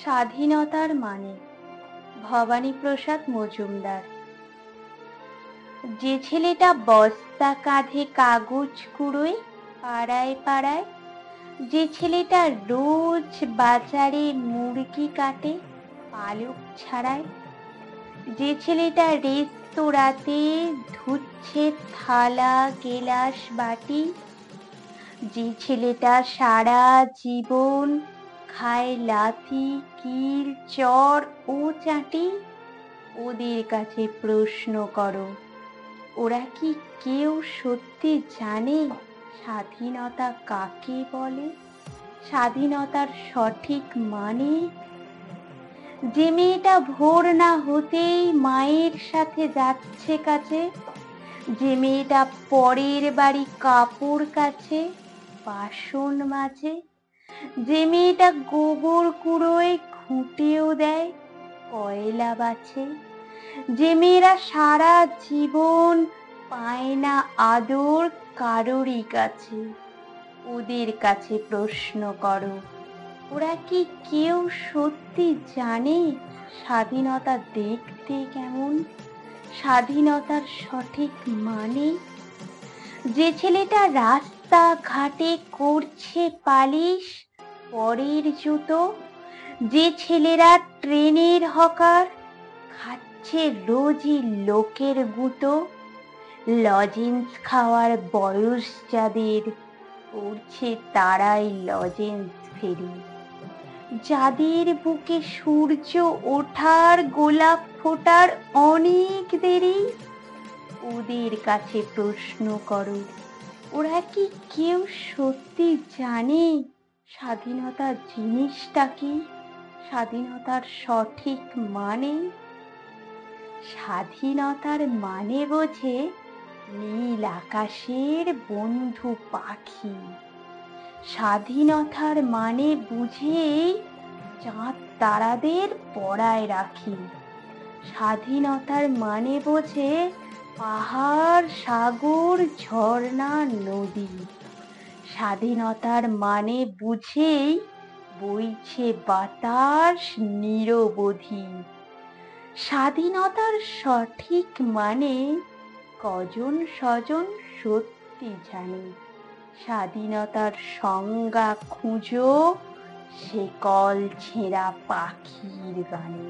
স্বাধীনতার মানে ভবানীপ্রসাদ মজুমদার। যে ছেলেটা বস্তা কাঁধে কাগজ কুড়োয় পাড়ায় পাড়ায়, যে ছেলেটা রোজ বাজারে মুরগি কাটে পালক ছাড়ায়, যে ছেলেটা রেস্তোরাঁতে ধুচ্ছে থালা গেলাস বাটি, যে ছেলেটা সারা জীবন খায় লাথি কিল চর ও চাটি, ওদের কাছে প্রশ্ন করো, ওরা কি কেউ সত্যি জানে স্বাধীনতা কাকে বলে, স্বাধীনতার সঠিক মানে? যে মেয়েটা ভোর না হতেই মায়ের সাথে যাচ্ছে কাছে, যে মেয়েটা পরের বাড়ি কাপড় কাচে বাসন মাজে, যে মেয়েটা গোবর কুড়োয় খুঁটেও দেয় কয়লা বাছে, যে মেয়েরা সারা জীবন পায় না আদর কারোরই কাছে, ওদের কাছে প্রশ্ন করো, ওরা কি কেউ সত্যি জানে স্বাধীনতা দেখতে কেমন, স্বাধীনতার সঠিক মানে? যে ছেলেটা রাস্তা ঘাটে করছে পালিশ পরের জুতো, যে ছেলেরা ট্রেনের হকার খাচ্ছে রোজই লোকের গুঁতো, লজেন্স খাওয়ার বয়স যাদের করছে তারাই লজেন্স ফেরি, যাদের বুকে সূর্য ওঠার গোলাপ ফোটার অনেক দেরি, ওদের কাছে প্রশ্ন করো, ওরা কি কেউ সত্যি জানে স্বাধীনতা জিনিসটা কি, স্বাধীনতার সঠিক মানে? স্বাধীনতার মানে বোঝে নীল আকাশের বন্ধু পাখি, স্বাধীনতার মানে বুঝে চাঁদ তারাদের পরায় রাখি, স্বাধীনতার মানে বোঝে পাহাড় সাগর ঝর্ণা নদী, স্বাধীনতার মানে বুঝেই বইছে বাতাস নিরবধি। স্বাধীনতার সঠিক মানে কজন স্বজন সত্যি জানে, স্বাধীনতার সংজ্ঞা খুঁজো সে কল ছেঁড়া পাখির গানে।